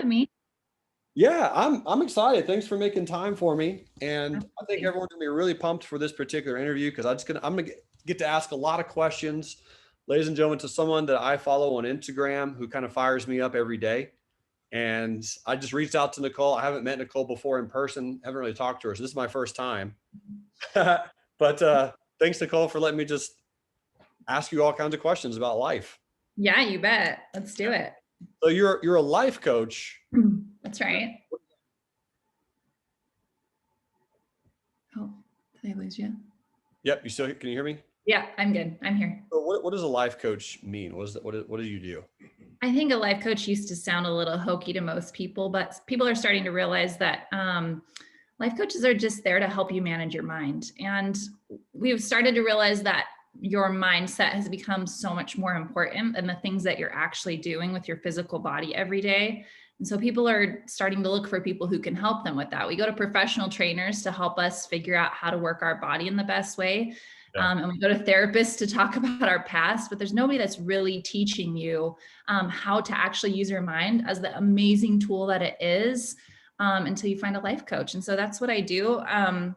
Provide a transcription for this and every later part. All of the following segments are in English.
Me. Yeah, I'm excited. Thanks for making time for me. And I think Absolutely. everyone's gonna be really pumped for this particular interview because I'm gonna get to ask a lot of questions, ladies and gentlemen, to someone that I follow on Instagram who kind of fires me up every day. And I just reached out to Nicole. I haven't met Nicole before in person, haven't really talked to her. So this is my first time. But thanks, Nicole, for letting me just ask you all kinds of questions about life. Yeah, you bet. Let's do it. So you're a life coach. That's right. Oh, did I lose you? Yep, can you hear me? Yeah, I'm good. I'm here. So what does a life coach mean? What do you do? I think a life coach used to sound a little hokey to most people, but people are starting to realize that life coaches are just there to help you manage your mind. And we've started to realize that your mindset has become so much more important than the things that you're actually doing with your physical body every day. And so people are starting to look for people who can help them with that. We go to professional trainers to help us figure out how to work our body in the best way. Yeah. And we go to therapists to talk about our past, but there's nobody that's really teaching you how to actually use your mind as the amazing tool that it is until you find a life coach. And so that's what I do.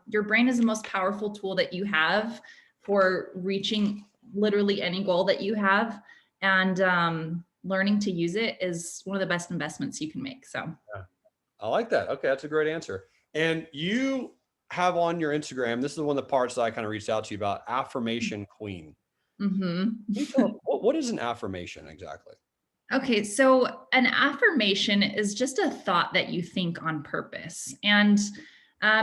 Your brain is the most powerful tool that you have for reaching literally any goal that you have. And learning to use it is one of the best investments you can make. So Yeah. I like that. Okay, that's a great answer. And you have on your Instagram, this is one of the parts that I kind of reached out to you about, affirmation queen. mhm. Can you tell us what is an affirmation exactly? Okay, so an affirmation is just a thought that you think on purpose. And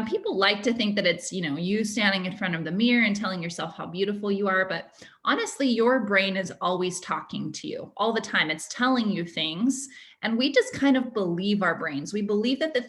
people like to think that it's, you standing in front of the mirror and telling yourself how beautiful you are. But honestly, your brain is always talking to you all the time. It's telling you things. And we just kind of believe our brains. We believe that the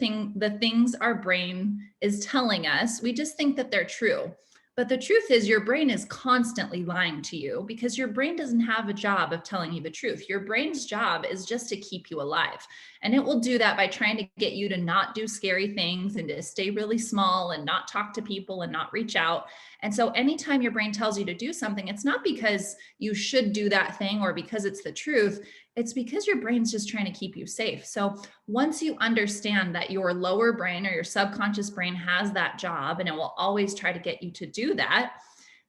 things our brain is telling us, we just think that they're true. But the truth is, your brain is constantly lying to you because your brain doesn't have a job of telling you the truth. Your brain's job is just to keep you alive. And it will do that by trying to get you to not do scary things and to stay really small and not talk to people and not reach out. And so, anytime your brain tells you to do something, it's not because you should do that thing or because it's the truth. It's because your brain's just trying to keep you safe. So, once you understand that your lower brain or your subconscious brain has that job and it will always try to get you to do that,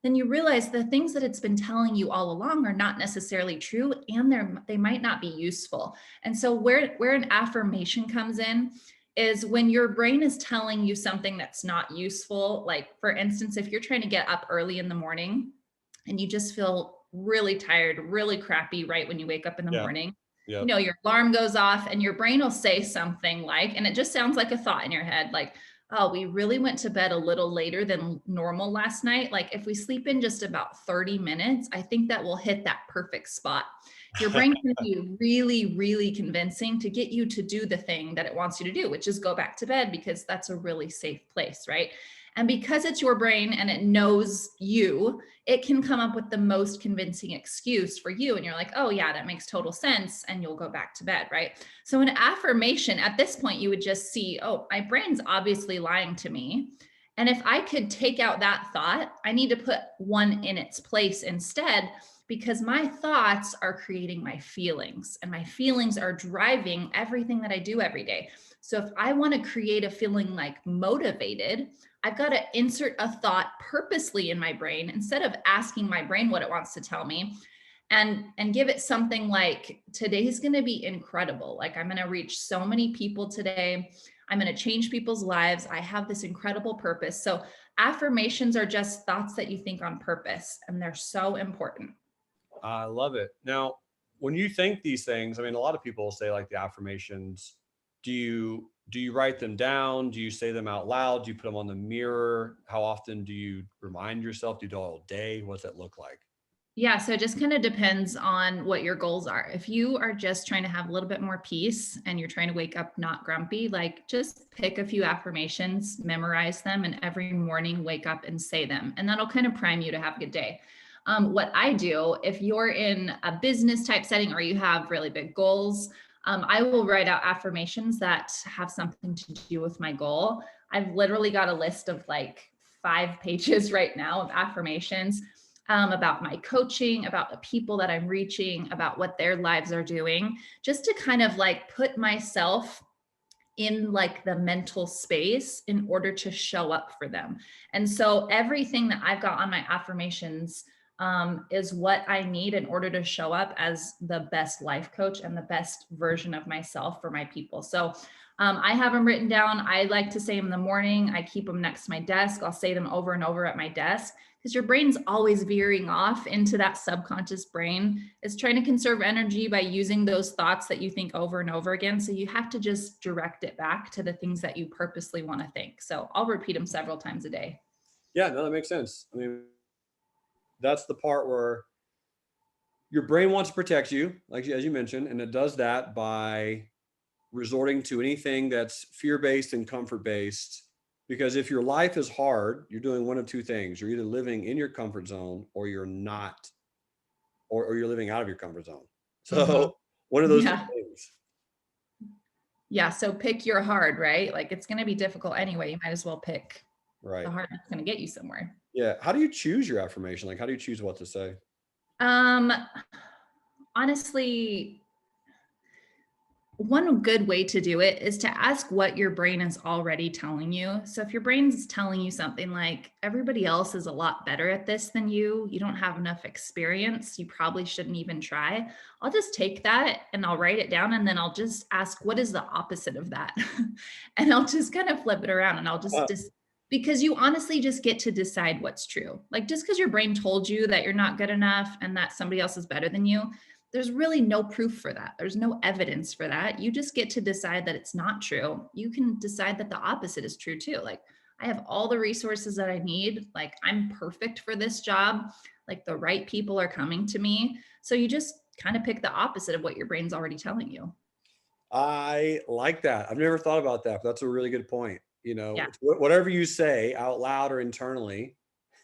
then you realize the things that it's been telling you all along are not necessarily true and they might not be useful. And so where an affirmation comes in is when your brain is telling you something that's not useful. Like, for instance, if you're trying to get up early in the morning and you just feel really tired, really crappy right when you wake up in the Yeah. morning, Yeah. your alarm goes off and your brain will say something like, and it just sounds like a thought in your head, like, oh, we really went to bed a little later than normal last night. Like, if we sleep in just about 30 minutes, I think that will hit that perfect spot. Your brain can be really, really convincing to get you to do the thing that it wants you to do, which is go back to bed because that's a really safe place, right? And because it's your brain and it knows you, it can come up with the most convincing excuse for you. And you're like, oh, yeah, that makes total sense. And you'll go back to bed, right? So, an affirmation at this point, you would just see, oh, my brain's obviously lying to me. And if I could take out that thought, I need to put one in its place instead, because my thoughts are creating my feelings and my feelings are driving everything that I do every day. So if I want to create a feeling like motivated, I've got to insert a thought purposely in my brain instead of asking my brain what it wants to tell me, and give it something like, today's going to be incredible. Like, I'm going to reach so many people today. I'm going to change people's lives. I have this incredible purpose. So affirmations are just thoughts that you think on purpose, and they're so important. I love it. Now, when you think these things, I mean, a lot of people say like the affirmations. Do you write them down? Do you say them out loud? Do you put them on the mirror? How often do you remind yourself? Do you do it all day? What's that look like? Yeah, so it just kind of depends on what your goals are. If you are just trying to have a little bit more peace and you're trying to wake up not grumpy, like, just pick a few affirmations, memorize them, and every morning wake up and say them. And that'll kind of prime you to have a good day. What I do, if you're in a business type setting or you have really big goals, I will write out affirmations that have something to do with my goal. I've literally got a list of like 5 pages right now of affirmations. about my coaching, about the people that I'm reaching, about what their lives are doing, just to kind of like put myself in like the mental space in order to show up for them. And so everything that I've got on my affirmations is what I need in order to show up as the best life coach and the best version of myself for my people. So I have them written down. I like to say them in the morning. I keep them next to my desk. I'll say them over and over at my desk because your brain's always veering off into that subconscious brain. It's trying to conserve energy by using those thoughts that you think over and over again. So you have to just direct it back to the things that you purposely want to think. So I'll repeat them several times a day. Yeah, no, that makes sense. I mean, that's the part where your brain wants to protect you, like as you mentioned, and it does that by resorting to anything that's fear-based and comfort-based. Because if your life is hard, you're doing one of two things. You're either living in your comfort zone or you're not, or you're living out of your comfort zone. Mhm. So one of those two Yeah. things. Yeah. So pick your hard, right? Like it's going to be difficult anyway. You might as well pick the Right. hard that's going to get you somewhere. Yeah. How do you choose your affirmation? Like, how do you choose what to say? Um, honestly, one good way to do it is to ask what your brain is already telling you. So if your brain's telling you something like everybody else is a lot better at this than you don't have enough experience, you probably shouldn't even try. I'll just take that and I'll write it down and then I'll just ask what is the opposite of that? And I'll just kind of flip it around and I'll Uh, just because you honestly just get to decide what's true. Like just because your brain told you that you're not good enough and that somebody else is better than you, there's really no proof for that. There's no evidence for that. You just get to decide that it's not true. You can decide that the opposite is true too. Like, I have all the resources that I need. Like, I'm perfect for this job. Like, the right people are coming to me. So you just kind of pick the opposite of what your brain's already telling you. I like that. I've never thought about that, but that's a really good point. Yeah. It's whatever you say out loud or internally,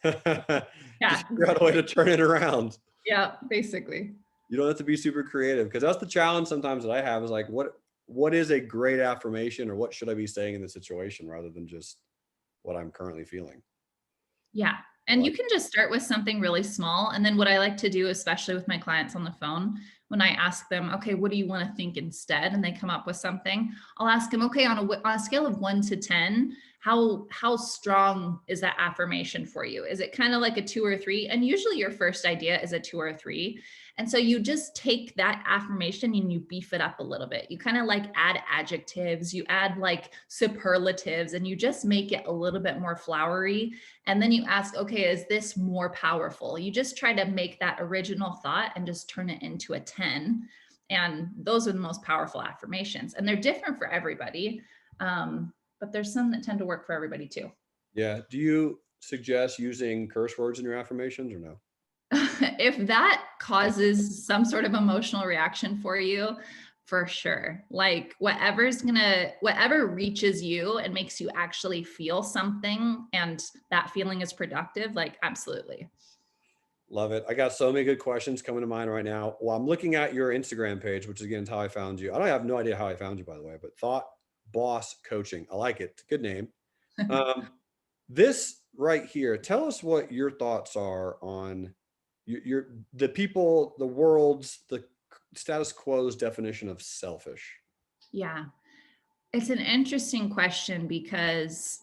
Yeah. just figure out a way to Exactly. turn it around. Yeah. Basically. You don't have to be super creative because that's the challenge sometimes that I have is like, what is a great affirmation or what should I be saying in the situation rather than just what I'm currently feeling? Yeah. I And you like, can just start with something really small. And then what I like to do, especially with my clients on the phone, when I ask them, okay, what do you want to think instead? And they come up with something, I'll ask them, okay, on a scale of 1 to 10, how strong is that affirmation for you? Is it kind of like a 2 or 3? And usually your first idea is a 2 or 3. And so you just take that affirmation and you beef it up a little bit. You kind of like add adjectives, you add like superlatives, and you just make it a little bit more flowery. And then you ask, okay, is this more powerful? You just try to make that original thought and just turn it into a 10. And those are the most powerful affirmations. And they're different for everybody. But there's some that tend to work for everybody too. yeah. Do you suggest using curse words in your affirmations or no? If that causes some sort of emotional reaction for you, for sure. Like whatever reaches you and makes you actually feel something and that feeling is productive, like absolutely. Love it. I got so many good questions coming to mind right now. Well, I'm looking at your Instagram page, which is again is how I found you. I don't have no idea how I found you, by the way, but Thought Boss Coaching. I like it. Good name. Um, this right here. Tell us what your thoughts are on the people, the world's, the status quo's definition of selfish. Yeah. It's an interesting question because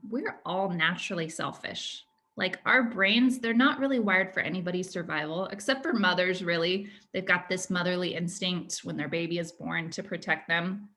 we're all naturally selfish. Like our brains, they're not really wired for anybody's survival, except for mothers, really. They've got this motherly instinct when their baby is born to protect them,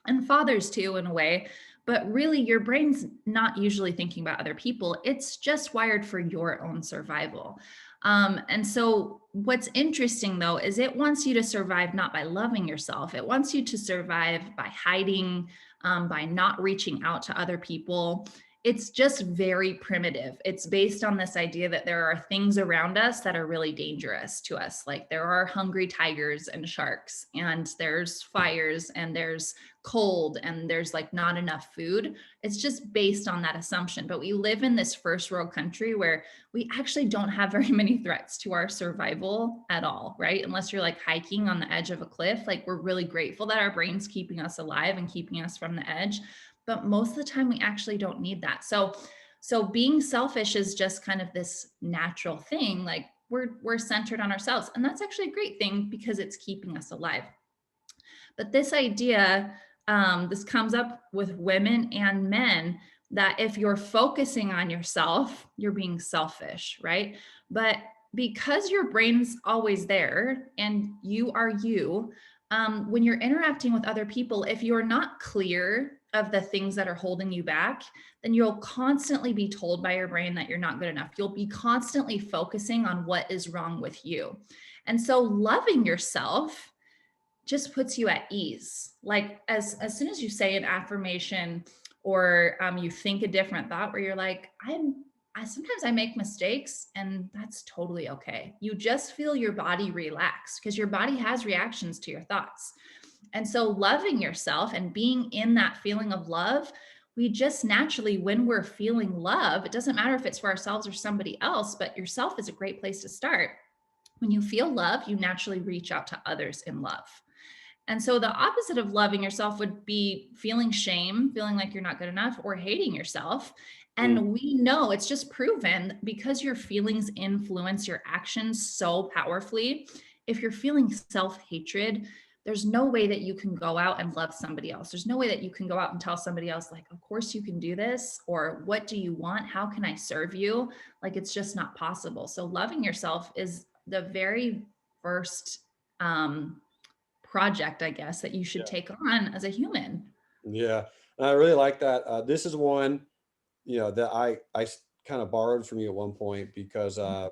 and fathers too, in a way. But really, your brain's not usually thinking about other people. It's just wired for your own survival. And so, what's interesting though is it wants you to survive not by loving yourself, it wants you to survive by hiding, by not reaching out to other people. It's just very primitive. It's based on this idea that there are things around us that are really dangerous to us. Like there are hungry tigers and sharks, and there's fires, and there's cold, and there's like not enough food. It's just based on that assumption. But we live in this first world country where we actually don't have very many threats to our survival at all, right? Unless you're like hiking on the edge of a cliff, like we're really grateful that our brain's keeping us alive and keeping us from the edge. But most of the time, we actually don't need that. So, So being selfish is just kind of this natural thing. Like we're centered on ourselves. And that's actually a great thing because it's keeping us alive. But this idea, this comes up with women and men, that if you're focusing on yourself, you're being selfish, right? But because your brain's always there and you are you, when you're interacting with other people, if you're not clear of the things that are holding you back, then you'll constantly be told by your brain that you're not good enough. You'll be constantly focusing on what is wrong with you. And so loving yourself just puts you at ease. Like as soon as you say an affirmation, or you think a different thought where you're like, I sometimes I make mistakes and that's totally okay. You just feel your body relax because your body has reactions to your thoughts. And so loving yourself and being in that feeling of love, we just naturally, when we're feeling love, it doesn't matter if it's for ourselves or somebody else, but yourself is a great place to start. When you feel love, you naturally reach out to others in love. And so the opposite of loving yourself would be feeling shame, feeling like you're not good enough, or hating yourself. Mm. And we know it's just proven, because your feelings influence your actions so powerfully. If you're feeling self-hatred, there's no way that you can go out and love somebody else. There's no way that you can go out and tell somebody else, like, of course you can do this, or what do you want? How can I serve you? Like, it's just not possible. So loving yourself is the very first project, I guess, that you should Yeah. take on as a human. Yeah. And I really like that. This is one, that I kind of borrowed from you at one point because I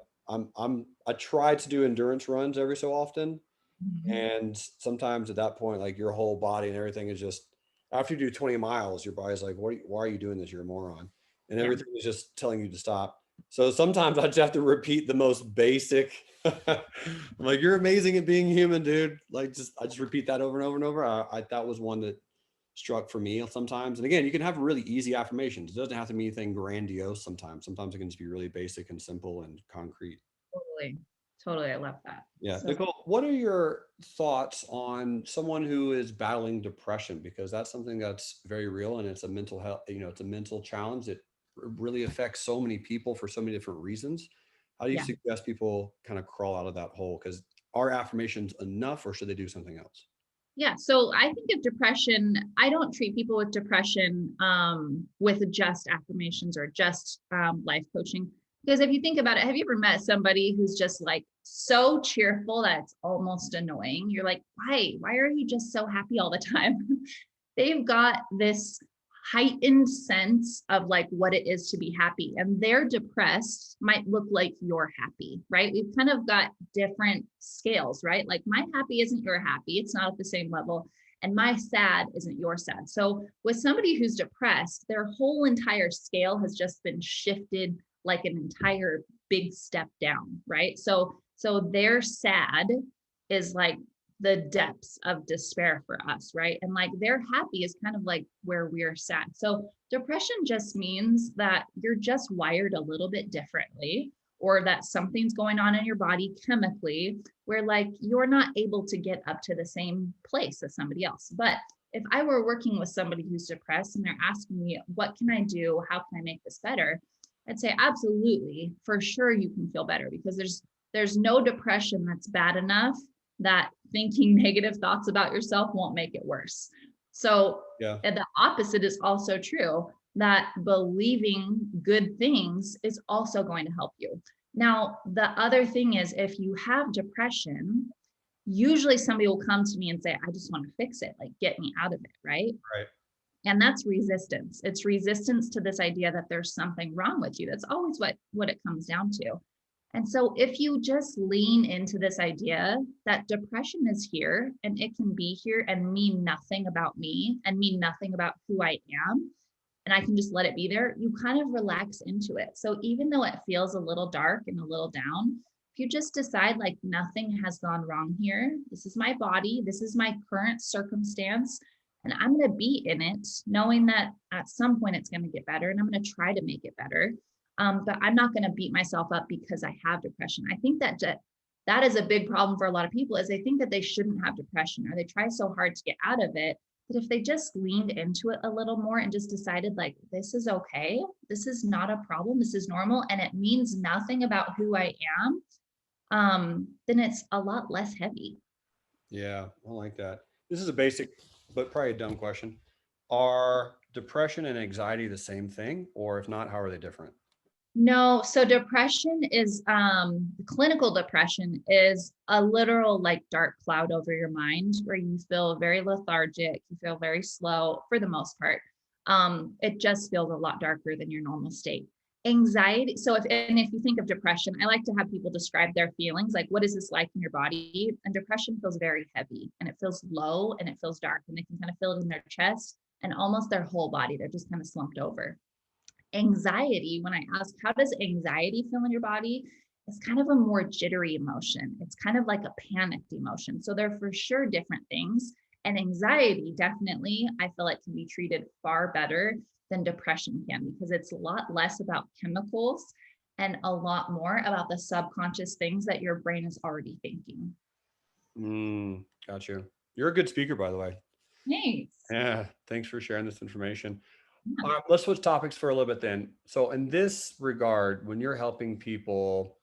try to do endurance runs every so often. Mhm. And sometimes at that point, like your whole body and everything is just, after you do 20 miles, your body's like, why are you doing this? You're a moron. And Yeah, everything is just telling you to stop. So sometimes I just have to repeat the most basic. I'm like, you're amazing at being human, dude. Like, I just repeat that over and over and over. That was one that struck for me sometimes. And again, you can have really easy affirmations. It doesn't have to be anything grandiose sometimes. Sometimes it can just be really basic and simple and concrete. totally. Totally. I love that. Yeah. So Nicole, what are your thoughts on someone who is battling depression? Because that's something that's very real and it's a mental health, it's a mental challenge that really affects so many people for so many different reasons. How do you yeah. suggest people kind of crawl out of that hole? Because are affirmations enough or should they do something else? Yeah. So I think of depression, I don't treat people with depression with just affirmations or just life coaching. Because if you think about it, have you ever met somebody who's just like so cheerful that it's almost annoying? You're like, why? Why are you just so happy all the time? They've got this heightened sense of like what it is to be happy, and they're depressed might look like you're happy, right? We've kind of got different scales, right? Like my happy isn't your happy, it's not at the same level, and my sad isn't your sad. So with somebody who's depressed, their whole entire scale has just been shifted like an entire big step down, right? So their sad is like the depths of despair for us, right? And like they're happy is kind of like where we're sad. So depression just means that you're just wired a little bit differently, or that something's going on in your body chemically where like you're not able to get up to the same place as somebody else. But if I were working with somebody who's depressed and they're asking me, what can I do? How can I make this better? I'd say, absolutely, for sure you can feel better, because there's no depression that's bad enough that thinking negative thoughts about yourself won't make it worse. So, Yeah. and the opposite is also true, that believing good things is also going to help you. Now, the other thing is, if you have depression, usually somebody will come to me and say, I just want to fix it, like get me out of it, right? Right. And that's resistance. It's resistance to this idea that there's something wrong with you. That's always what it comes down to. And so if you just lean into this idea that depression is here and it can be here and mean nothing about me and mean nothing about who I am, and I can just let it be there, you kind of relax into it. So even though it feels a little dark and a little down, if you just decide like nothing has gone wrong here, this is my body, this is my current circumstance, and I'm going to be in it knowing that at some point it's going to get better and I'm going to try to make it better. But I'm not going to beat myself up because I have depression. I think that is a big problem for a lot of people, is they think that they shouldn't have depression, or they try so hard to get out of it that if they just leaned into it a little more and just decided like, this is okay, this is not a problem, this is normal, and it means nothing about who I am, then it's a lot less heavy. Yeah, I like that. This is a basic, but probably a dumb question. Are depression and anxiety the same thing? Or if not, how are they different? No, so depression is clinical depression is a literal like dark cloud over your mind where you feel very lethargic, you feel very slow for the most part. It just feels a lot darker than your normal state. Anxiety, so if you think of depression, I like to have people describe their feelings, like what is this like in your body? And depression feels very heavy and it feels low and it feels dark and they can kind of feel it in their chest and almost their whole body. They're just kind of slumped over. Anxiety, when I ask, how does anxiety feel in your body? It's kind of a more jittery emotion. It's kind of like a panicked emotion. So they're for sure different things. And anxiety, definitely, I feel like can be treated far better than depression can because it's a lot less about chemicals and a lot more about the subconscious things that your brain is already thinking. Got you. You're a good speaker, by the way. Thanks. Yeah, thanks for sharing this information. All Yeah. right, let's switch topics for a little bit then. So, in this regard, when you're helping people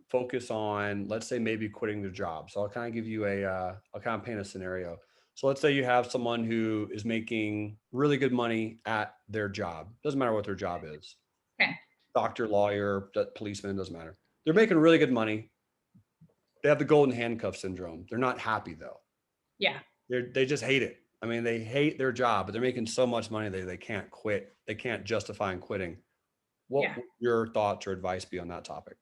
focus on, let's say, maybe quitting their job. So, I'll kind of give you I'll kind of paint a scenario. So, let's say you have someone who is making really good money at their job. Doesn't matter what their job is. Okay. Doctor, lawyer, policeman, doesn't matter. They're making really good money. They have the golden handcuff syndrome. They're not happy though. Yeah. They just hate it. I mean, they hate their job, but they're making so much money they can't quit. They can't justify quitting. What Yeah. would your thoughts or advice be on that topic?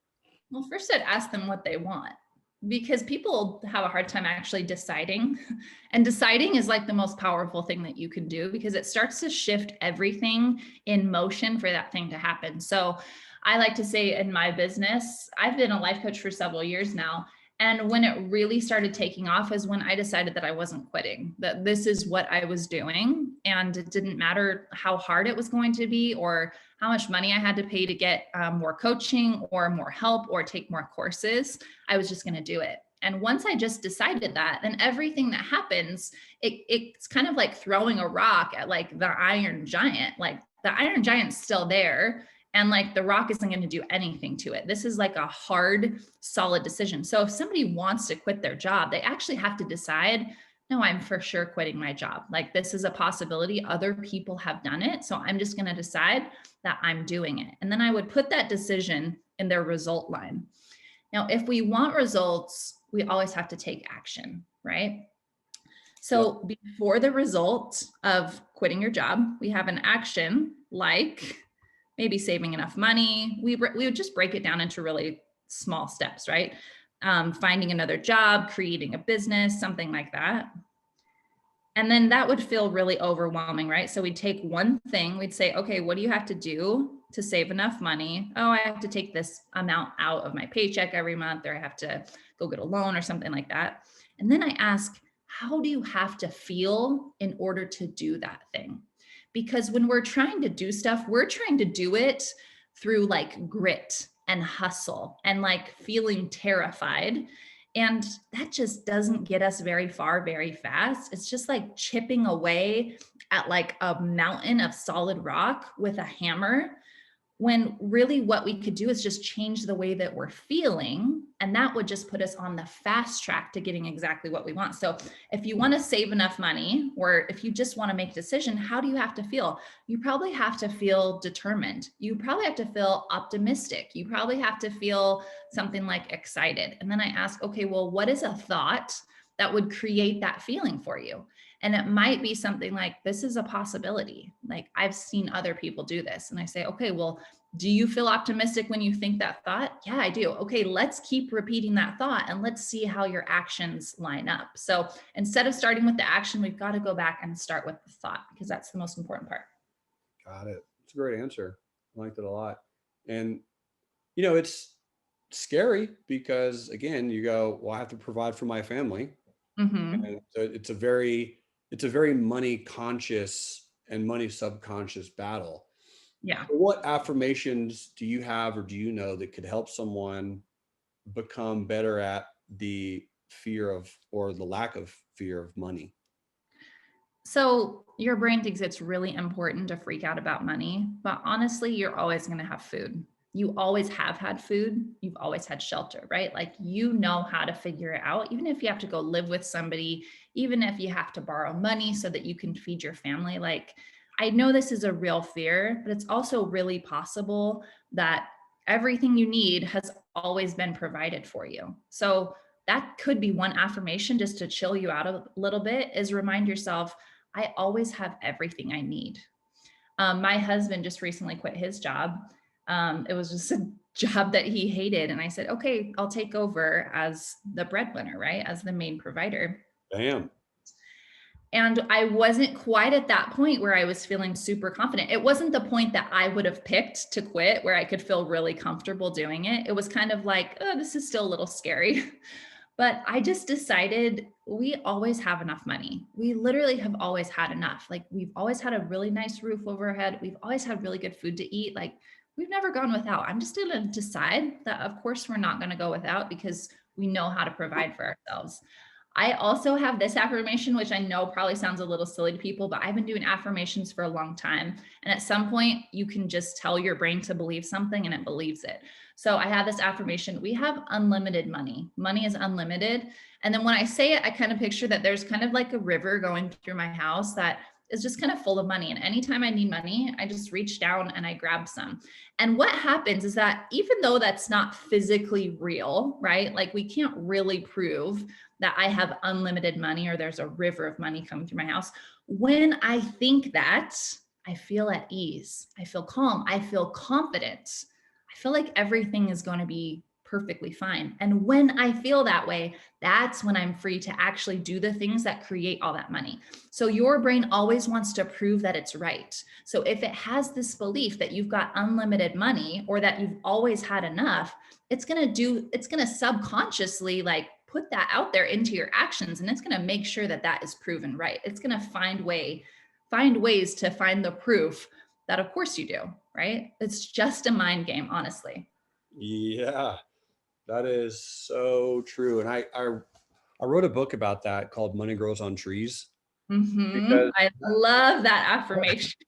Well, first I'd ask them what they want because people have a hard time actually deciding. And deciding is like the most powerful thing that you can do because it starts to shift everything in motion for that thing to happen. So I like to say in my business, I've been a life coach for several years now. And when it really started taking off is when I decided that I wasn't quitting, that this is what I was doing. And it didn't matter how hard it was going to be or how much money I had to pay to get more coaching or more help or take more courses. I was just going to do it. And once I just decided that, then everything that happens, it's kind of like throwing a rock at like the iron giant. Like the iron giant's still there. And like the rock isn't going to do anything to it. This is like a hard, solid decision. So if somebody wants to quit their job, they actually have to decide, no, I'm for sure quitting my job. Like this is a possibility. Other people have done it. So I'm just going to decide that I'm doing it. And then I would put that decision in their result line. Now, if we want results, we always have to take action, right? Yep. So before the result of quitting your job, we have an action like maybe saving enough money. We would just break it down into really small steps, right? Finding another job, creating a business, something like that. And then that would feel really overwhelming, right? So we'd take one thing, we'd say, okay, what do you have to do to save enough money? Oh, I have to take this amount out of my paycheck every month, or I have to go get a loan or something like that. And then I ask, how do you have to feel in order to do that thing? Because when we're trying to do stuff, we're trying to do it through like grit and hustle and like feeling terrified. And that just doesn't get us very far, very fast. It's just like chipping away at like a mountain of solid rock with a hammer, when really what we could do is just change the way that we're feeling. And that would just put us on the fast track to getting exactly what we want. So if you want to save enough money, or if you just want to make a decision, how do you have to feel? You probably have to feel determined. You probably have to feel optimistic. You probably have to feel something like excited. And then I ask, okay, well, what is a thought that would create that feeling for you? And it might be something like, this is a possibility. Like I've seen other people do this. And I say, okay, well, do you feel optimistic when you think that thought? Yeah, I do. Okay, let's keep repeating that thought and let's see how your actions line up. So instead of starting with the action, we've got to go back and start with the thought because that's the most important part. Got it. It's a great answer. I liked it a lot. And, it's scary because, again, you go, well, I have to provide for my family. Mm-hmm. And so it's a very money conscious and money subconscious battle. Yeah. What affirmations do you have or do you know that could help someone become better at the fear of or the lack of fear of money? So your brain thinks it's really important to freak out about money, but honestly, you're always going to have food. You always have had food. You've always had shelter, right? Like you know how to figure it out, even if you have to go live with somebody, even if you have to borrow money so that you can feed your family. Like I know this is a real fear, but it's also really possible that everything you need has always been provided for you. So that could be one affirmation just to chill you out a little bit is remind yourself, I always have everything I need. My husband just recently quit his job. It was just a job that he hated. And I said, okay, I'll take over as the breadwinner, right? As the main provider. Bam. And I wasn't quite at that point where I was feeling super confident. It wasn't the point that I would have picked to quit where I could feel really comfortable doing it. It was kind of like, oh, this is still a little scary. But I just decided we always have enough money. We literally have always had enough. Like we've always had a really nice roof over our head. We've always had really good food to eat. Like we've never gone without. I'm just going to decide that, of course, we're not going to go without because we know how to provide for ourselves. I also have this affirmation, which I know probably sounds a little silly to people, but I've been doing affirmations for a long time. And at some point, you can just tell your brain to believe something and it believes it. So I have this affirmation. We have unlimited money. Money is unlimited. And then when I say it, I kind of picture that there's kind of like a river going through my house that is just kind of full of money. And anytime I need money, I just reach down and I grab some. And what happens is that even though that's not physically real, right? Like we can't really prove that I have unlimited money or there's a river of money coming through my house. When I think that, I feel at ease. I feel calm. I feel confident. I feel like everything is going to be perfectly fine. And when I feel that way, that's when I'm free to actually do the things that create all that money. So your brain always wants to prove that it's right. So if it has this belief that you've got unlimited money or that you've always had enough, it's going to subconsciously like put that out there into your actions, and it's going to make sure that that is proven right. It's going to find ways to find the proof that of course you do, right? It's just a mind game, honestly. Yeah, that is so true. And I wrote a book about that called Money Grows on Trees because I love that affirmation.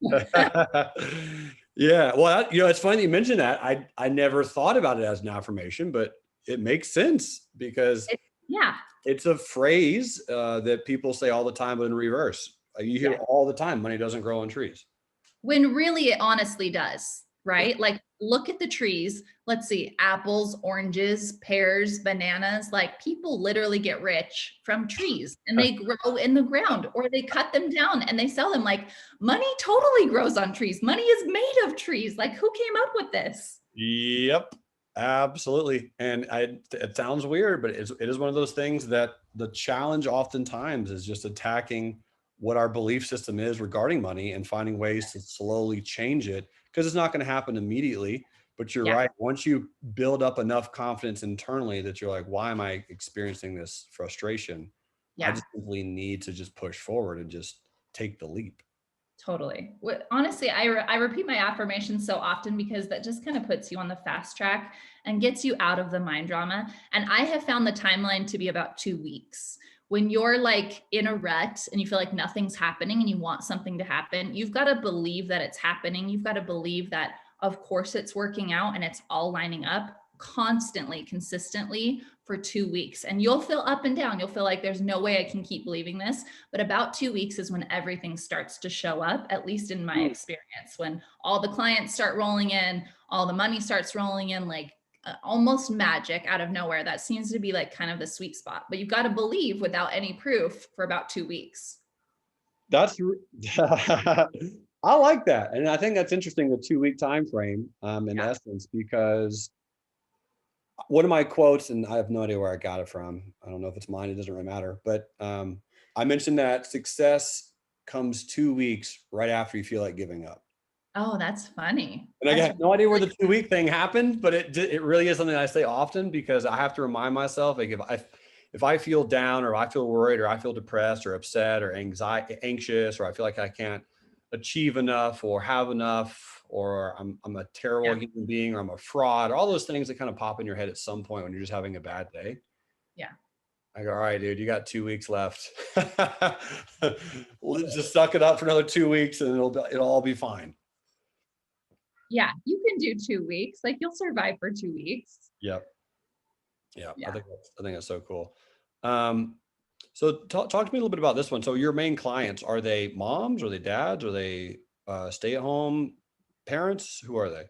yeah, well, it's funny you mentioned that. I never thought about it as an affirmation, but it makes sense because Yeah. it's a phrase that people say all the time, but in reverse. You hear Yeah. all the time, money doesn't grow on trees. When really it honestly does, right? Like look at the trees. Let's see, apples, oranges, pears, bananas. Like people literally get rich from trees and they grow in the ground or they cut them down and they sell them. Like money totally grows on trees. Money is made of trees. Like who came up with this? Yep, absolutely. And it sounds weird, but it is one of those things that the challenge oftentimes is just attacking what our belief system is regarding money and finding ways to slowly change it because it's not going to happen immediately. But you're Yeah. right. Once you build up enough confidence internally that you're like, why am I experiencing this frustration? I Yeah. just simply need to just push forward and just take the leap. Totally. Honestly, I repeat my affirmations so often because that just kind of puts you on the fast track and gets you out of the mind drama. And I have found the timeline to be about 2 weeks. When you're like in a rut and you feel like nothing's happening and you want something to happen, you've got to believe that it's happening. You've got to believe that, of course, it's working out and it's all lining up constantly, consistently for 2 weeks. And you'll feel up and down. You'll feel like there's no way I can keep believing this. But about 2 weeks is when everything starts to show up, at least in my experience, when all the clients start rolling in, all the money starts rolling in, like almost magic out of nowhere. That seems to be like kind of the sweet spot. But you've got to believe without any proof for about 2 weeks. That's I like that, and I think that's interesting. The 2 week time frame, in Yeah. essence, because one of my quotes, and I have no idea where I got it from. I don't know if it's mine. It doesn't really matter. But I mentioned that success comes 2 weeks right after you feel like giving up. Oh, that's funny. And I That's have no idea where really, the 2 week thing happened, but it really is something I say often because I have to remind myself, like if I feel down or I feel worried or I feel depressed or upset or anxious, or I feel like I can't achieve enough or have enough, or I'm a terrible yeah. human being, or I'm a fraud, all those things that kind of pop in your head at some point when you're just having a bad day. Yeah. I go, all right, dude, you got 2 weeks left. Let's just suck it up for another 2 weeks and it'll all be fine. Yeah, you can do 2 weeks. Like you'll survive for 2 weeks. Yep. Yeah. Yeah. I think that's so cool. So talk to me a little bit about this one. So your main clients, are they moms? Are they dads? Are they stay-at-home parents? Who are they?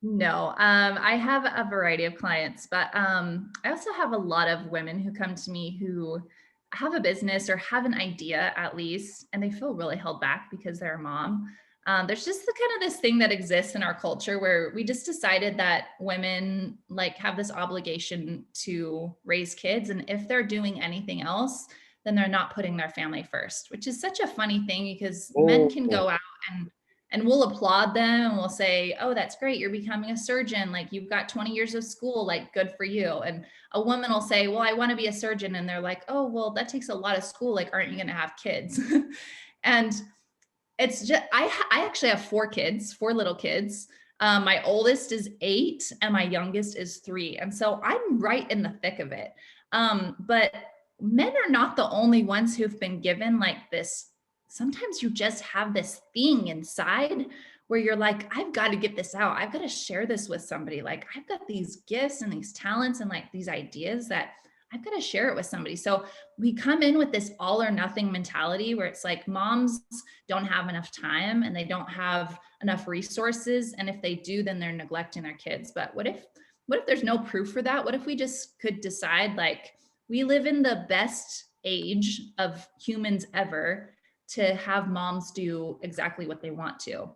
No, I have a variety of clients, but I also have a lot of women who come to me who have a business or have an idea at least, and they feel really held back because they're a mom. There's just the kind of this thing that exists in our culture where we just decided that women like have this obligation to raise kids, and if they're doing anything else, then they're not putting their family first, which is such a funny thing because men can Oh, go out and we'll applaud them and we'll say, oh, that's great, you're becoming a surgeon, like you've got 20 years of school, like good for you. And a woman will say, well, I want to be a surgeon, and they're like, oh, well, that takes a lot of school, like aren't you going to have kids? And it's just I actually have 4 kids, 4 little kids. My oldest is 8 and my youngest is 3, and so I'm right in the thick of it. But men are not the only ones who've been given like this. Sometimes you just have this thing inside where you're like, I've got to get this out, I've got to share this with somebody, like I've got these gifts and these talents and like these ideas that I've got to share it with somebody. So we come in with this all or nothing mentality where it's like moms don't have enough time and they don't have enough resources, and if they do, then they're neglecting their kids. But what if there's no proof for that? What if we just could decide like we live in the best age of humans ever to have moms do exactly what they want to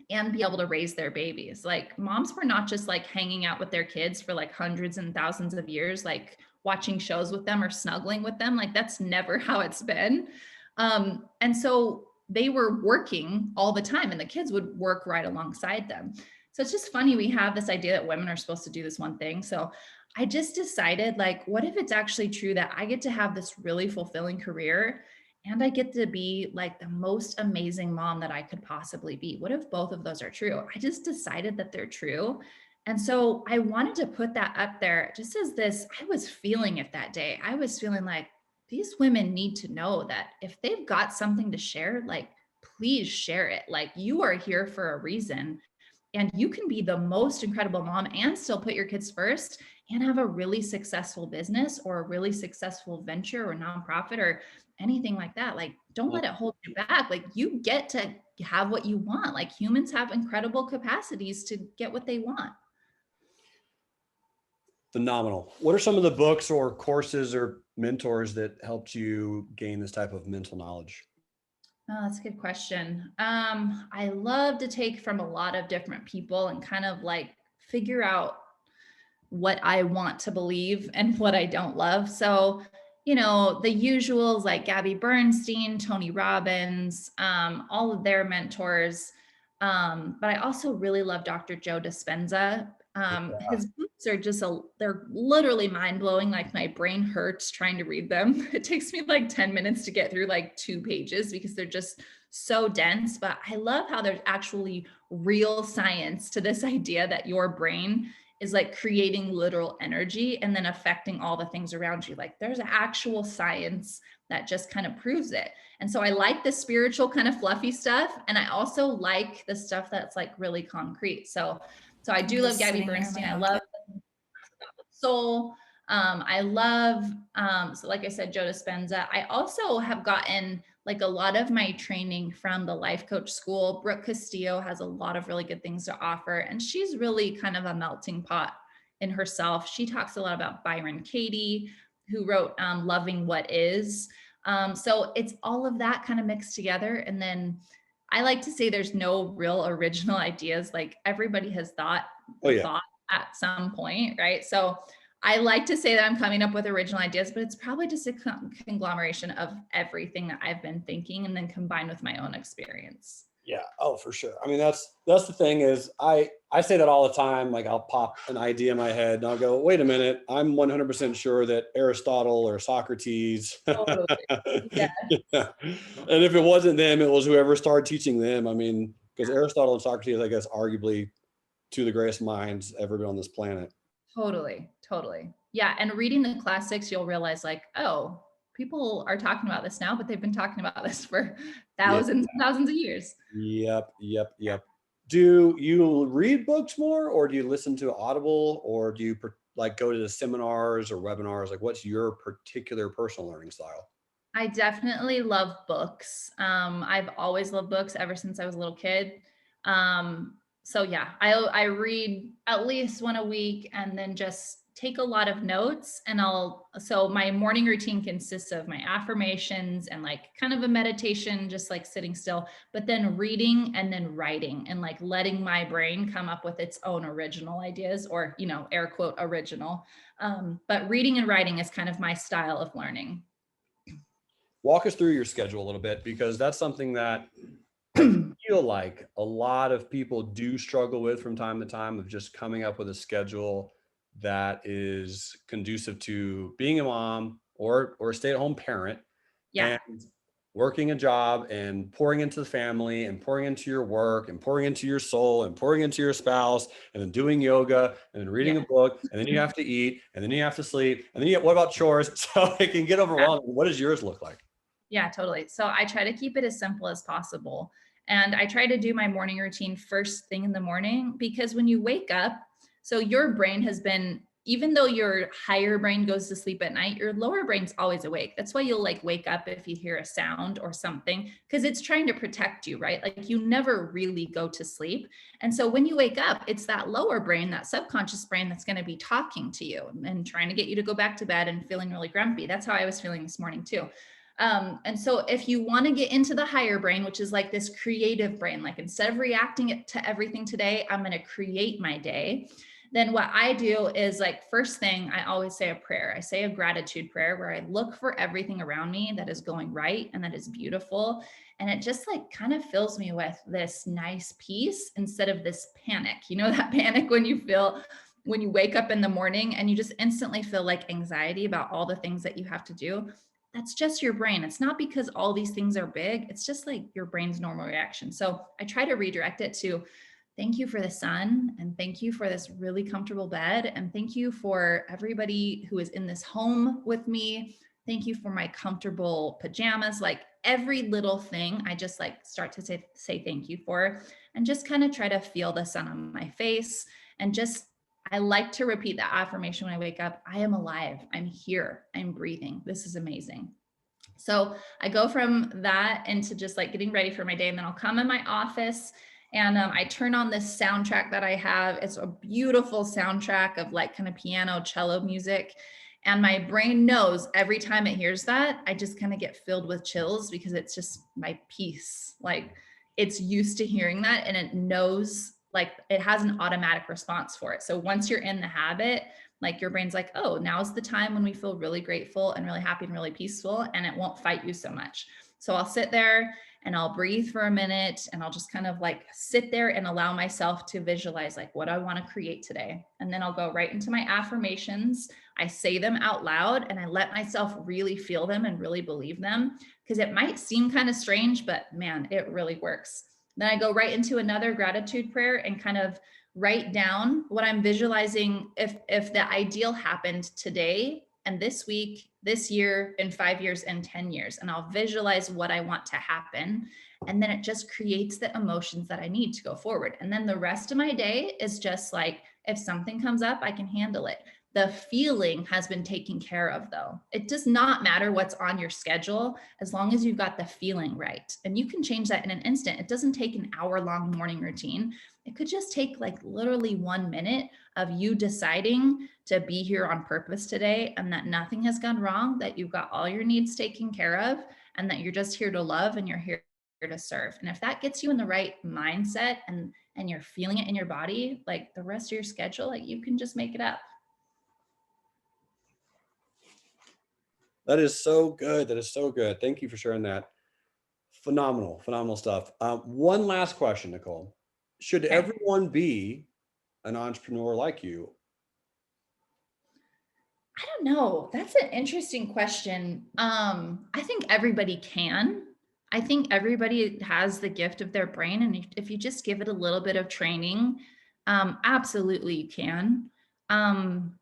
and be able to raise their babies. Like moms were not just like hanging out with their kids for like hundreds and thousands of years, like watching shows with them or snuggling with them. Like that's never how it's been. And so they were working all the time and the kids would work right alongside them. So it's just funny. We have this idea that women are supposed to do this one thing. So I just decided like, what if it's actually true that I get to have this really fulfilling career and I get to be like the most amazing mom that I could possibly be? What if both of those are true? I just decided that they're true. And so I wanted to put that up there just as this, I was feeling it that day. I was feeling like these women need to know that if they've got something to share, like, please share it. Like, you are here for a reason. And you can be the most incredible mom and still put your kids first and have a really successful business or a really successful venture or nonprofit or anything like that. Like, don't let it hold you back. Like, you get to have what you want. Like, humans have incredible capacities to get what they want. phenomenal. What are some of the books or courses or mentors that helped you gain this type of mental knowledge? Oh, that's a good question. I love to take from a lot of different people and kind of like figure out what I want to believe and what I don't love. So, the usuals like Gabby Bernstein, Tony Robbins, all of their mentors. But I also really love Dr. Joe Dispenza. His books are they're literally mind blowing. Like my brain hurts trying to read them. It takes me like 10 minutes to get through like 2 pages because they're just so dense. But I love how there's actually real science to this idea that your brain is like creating literal energy and then affecting all the things around you. Like there's actual science that just kind of proves it. And so I like the spiritual kind of fluffy stuff. And I also like the stuff that's like really concrete. So I do love Gabby Bernstein. I love soul. I love, so like I said, Joe Dispenza. I also have gotten like a lot of my training from the life coach school. Brooke Castillo has a lot of really good things to offer. And she's really kind of a melting pot in herself. She talks a lot about Byron Katie, who wrote Loving What Is. So it's all of that kind of mixed together. And then I like to say there's no real original ideas. Like everybody has thought at some point, right? So I like to say that I'm coming up with original ideas, but it's probably just a conglomeration of everything that I've been thinking and then combined with my own experience. Yeah. Oh, for sure. I mean, that's the thing is I say that all the time. Like I'll pop an idea in my head and I'll go, wait a minute, I'm 100% sure that Aristotle or Socrates. Totally. Yeah. Yeah. And if it wasn't them, it was whoever started teaching them. I mean, because Aristotle and Socrates, I guess, arguably two of the greatest minds ever been on this planet. Totally. Totally. Yeah. And reading the classics, you'll realize like, oh, people are talking about this now, but they've been talking about this for Yeah. thousands and thousands of years. Yep. Do you read books more, or do you listen to Audible, or do you like go to the seminars or webinars? Like, what's your particular personal learning style? I definitely love books. I've always loved books ever since I was a little kid. So yeah, I read at least one a week and then just take a lot of notes. And so my morning routine consists of my affirmations and like kind of a meditation, just like sitting still, but then reading and then writing and like letting my brain come up with its own original ideas, or, air quote original. But reading and writing is kind of my style of learning. Walk us through your schedule a little bit, because that's something that I feel like a lot of people do struggle with from time to time, of just coming up with a schedule that is conducive to being a mom or a stay-at-home parent, Yeah. and working a job and pouring into the family and pouring into your work and pouring into your soul and pouring into your spouse, and then doing yoga and then reading Yeah. a book, and then you have to eat, and then you have to sleep, and then what about chores? So it can get overwhelming. What does yours look like? Yeah, totally. So I try to keep it as simple as possible. And I try to do my morning routine first thing in the morning, because when you wake up, so your brain has been, even though your higher brain goes to sleep at night, your lower brain's always awake. That's why you'll like wake up if you hear a sound or something, because it's trying to protect you, right? Like you never really go to sleep. And so when you wake up, it's that lower brain, that subconscious brain, that's going to be talking to you and trying to get you to go back to bed and feeling really grumpy. That's how I was feeling this morning too. And so if you want to get into the higher brain, which is like this creative brain, like instead of reacting it to everything today, I'm going to create my day. Then what I do is like, first thing, I always say a prayer. I say a gratitude prayer where I look for everything around me that is going right and that is beautiful. And it just like kind of fills me with this nice peace instead of this panic. You know, that panic when you wake up in the morning and you just instantly feel like anxiety about all the things that you have to do. That's just your brain. It's not because all these things are big. It's just like your brain's normal reaction. So I try to redirect it to thank you for the sun, and thank you for this really comfortable bed, and thank you for everybody who is in this home with me. Thank you for my comfortable pajamas. Like every little thing, I just like start to say thank you for, and just kind of try to feel the sun on my face, and just I like to repeat that affirmation when I wake up. I am alive. I'm here. I'm breathing. This is amazing. So I go from that into just like getting ready for my day. And then I'll come in my office and I turn on this soundtrack that I have. It's a beautiful soundtrack of like kind of piano, cello music. And my brain knows every time it hears that, I just kind of get filled with chills because it's just my peace. Like it's used to hearing that and it knows, like it has an automatic response for it. So once you're in the habit, like your brain's like, oh, now's the time when we feel really grateful and really happy and really peaceful, and it won't fight you so much. So I'll sit there and I'll breathe for a minute and I'll just kind of like sit there and allow myself to visualize like what I want to create today. And then I'll go right into my affirmations. I say them out loud and I let myself really feel them and really believe them, because it might seem kind of strange, but man, it really works. Then I go right into another gratitude prayer and kind of write down what I'm visualizing if the ideal happened today and this week, this year, in 5 years, and 10 years. And I'll visualize what I want to happen. And then it just creates the emotions that I need to go forward. And then the rest of my day is just like, if something comes up, I can handle it. The feeling has been taken care of, though. It does not matter what's on your schedule as long as you've got the feeling right. And you can change that in an instant. It doesn't take an hour-long morning routine. It could just take like literally 1 minute of you deciding to be here on purpose today, and that nothing has gone wrong, that you've got all your needs taken care of, and that you're just here to love and you're here to serve. And if that gets you in the right mindset and you're feeling it in your body, like the rest of your schedule, like you can just make it up. That is so good. That is so good. Thank you for sharing that. Phenomenal stuff. One last question, Nicole. Should Okay. everyone be an entrepreneur like you? I don't know. That's an interesting question. I think everybody can. I think everybody has the gift of their brain. And if you just give it a little bit of training, absolutely you can. Um,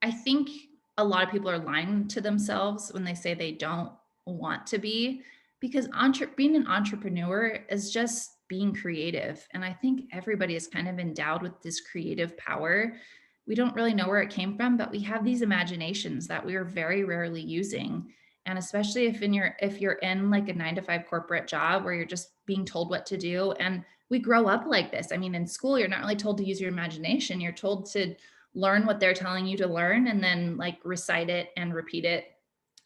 I think a lot of people are lying to themselves when they say they don't want to be, because being an entrepreneur is just being creative. And I think everybody is kind of endowed with this creative power. We don't really know where it came from, but we have these imaginations that we are very rarely using. And especially if you're in like a 9 to 5 corporate job where you're just being told what to do. And we grow up like this. I mean, in school, you're not really told to use your imagination. You're told to learn what they're telling you to learn and then like recite it and repeat it.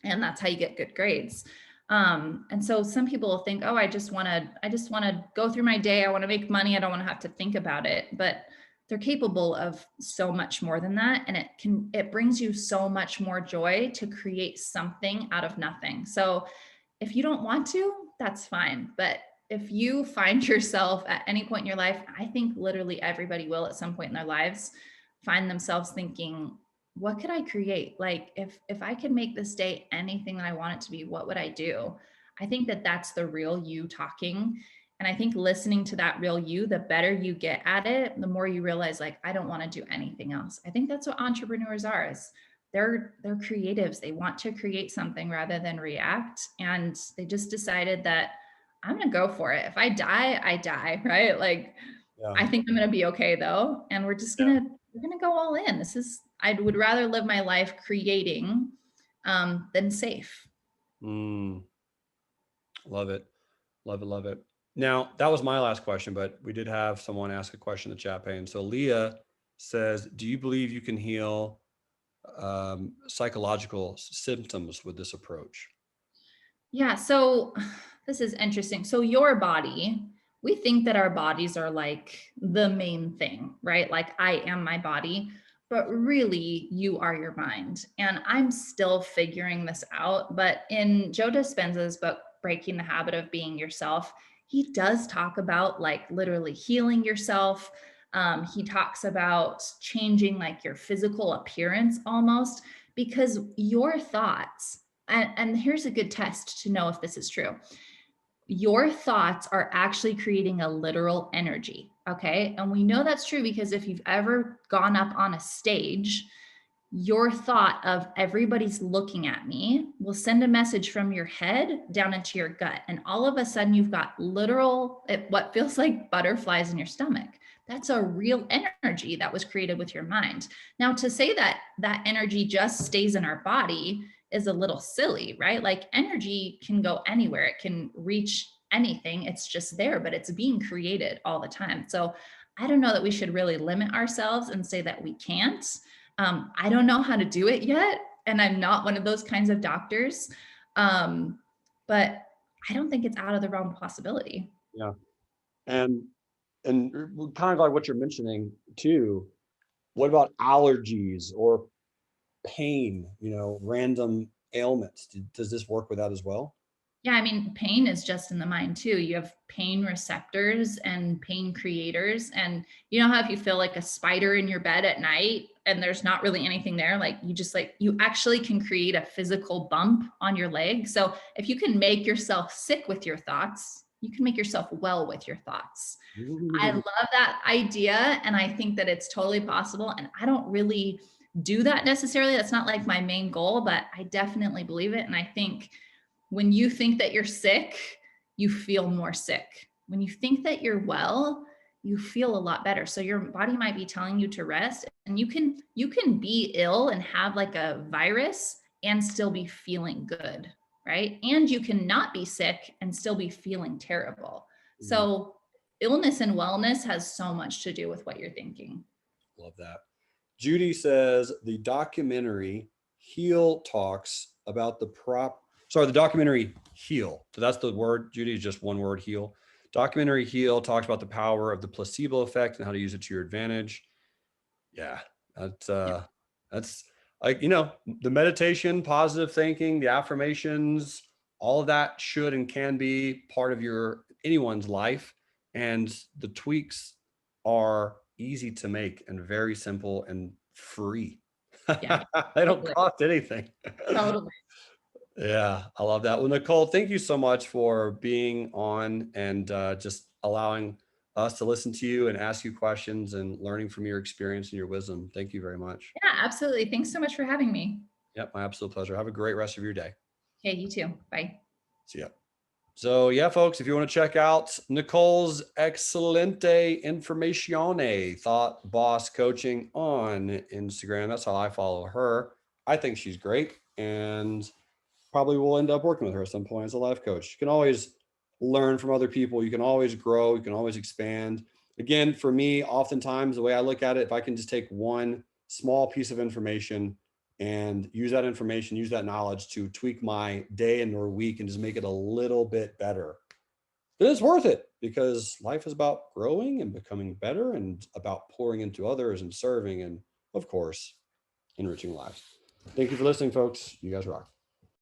And that's how you get good grades. And so some people will think, oh, I just want to go through my day. I want to make money. I don't want to have to think about it. But they're capable of so much more than that. And it brings you so much more joy to create something out of nothing. So if you don't want to, that's fine. But if you find yourself at any point in your life, I think literally everybody will at some point in their lives find themselves thinking, what could I create? Like if I could make this day anything that I want it to be, what would I do? I think that that's the real you talking. And I think listening to that real you, the better you get at it, the more you realize like, I don't want to do anything else. I think that's what entrepreneurs are, is they're creatives. They want to create something rather than react. And they just decided that I'm going to go for it. If I die, I die, right? Like, Yeah. I think I'm going to be okay though. And we're going to go all in. I would rather live my life creating than safe. Mm, love it. Love it. Love it. Now, that was my last question, but we did have someone ask a question in the chat pane. So Leah says, do you believe you can heal psychological symptoms with this approach? Yeah. So this is interesting. So your body, we think that our bodies are like the main thing, right? Like I am my body, but really you are your mind. And I'm still figuring this out. But in Joe Dispenza's book, Breaking the Habit of Being Yourself, he does talk about like literally healing yourself. He talks about changing like your physical appearance almost, because your thoughts, and here's a good test to know if this is true. Your thoughts are actually creating a literal energy. Okay. And we know that's true because if you've ever gone up on a stage, your thought of everybody's looking at me will send a message from your head down into your gut. And all of a sudden, you've got what feels like butterflies in your stomach. That's a real energy that was created with your mind. Now, to say that that energy just stays in our body is a little silly, right? Like energy can go anywhere, it can reach anything. It's just there, but it's being created all the time. So I don't know that we should really limit ourselves and say that we can't. I don't know how to do it yet, and I'm not one of those kinds of doctors. But I don't think it's out of the realm of possibility. Yeah. And kind of like what you're mentioning too, what about allergies or pain, random ailments? Does this work with that as well? Yeah, I mean, pain is just in the mind too. You have pain receptors and pain creators. And you know how if you feel like a spider in your bed at night and there's not really anything there, you actually can create a physical bump on your leg. So if you can make yourself sick with your thoughts, you can make yourself well with your thoughts. I love that idea. And I think that it's totally possible. And I don't really do that necessarily. That's not like my main goal, but I definitely believe it. And I think when you think that you're sick, you feel more sick. When you think that you're well, you feel a lot better. So your body might be telling you to rest, and you can be ill and have like a virus and still be feeling good, right? And you can not be sick and still be feeling terrible. Mhm. So illness and wellness has so much to do with what you're thinking. Love that. Judy says the documentary Heal talks about the documentary Heal. So that's the word, Judy, is just one word, Heal. Documentary Heal talks about the power of the placebo effect and how to use it to your advantage. Yeah, that's like, the meditation, positive thinking, the affirmations, all of that should and can be part of anyone's life. And the tweaks are easy to make and very simple and free. Yeah, They don't totally. cost anything. Totally. Yeah, I love that. Well, Nicole, thank you so much for being on and just allowing us to listen to you and ask you questions and learning from your experience and your wisdom. Thank you very much. Yeah, absolutely. Thanks so much for having me. Yep, my absolute pleasure. Have a great rest of your day. Hey, you too. Bye. See ya. So yeah, folks, if you want to check out Nicole's Excelente Informazione Thought Boss Coaching on Instagram, that's how I follow her. I think she's great and probably will end up working with her at some point as a life coach. You can always learn from other people. You can always grow. You can always expand. Again, for me, oftentimes the way I look at it, if I can just take one small piece of information and use that information, use that knowledge to tweak my day and or week and just make it a little bit better, then it's worth it, because life is about growing and becoming better and about pouring into others and serving and, of course, enriching lives. Thank you for listening, folks. You guys rock.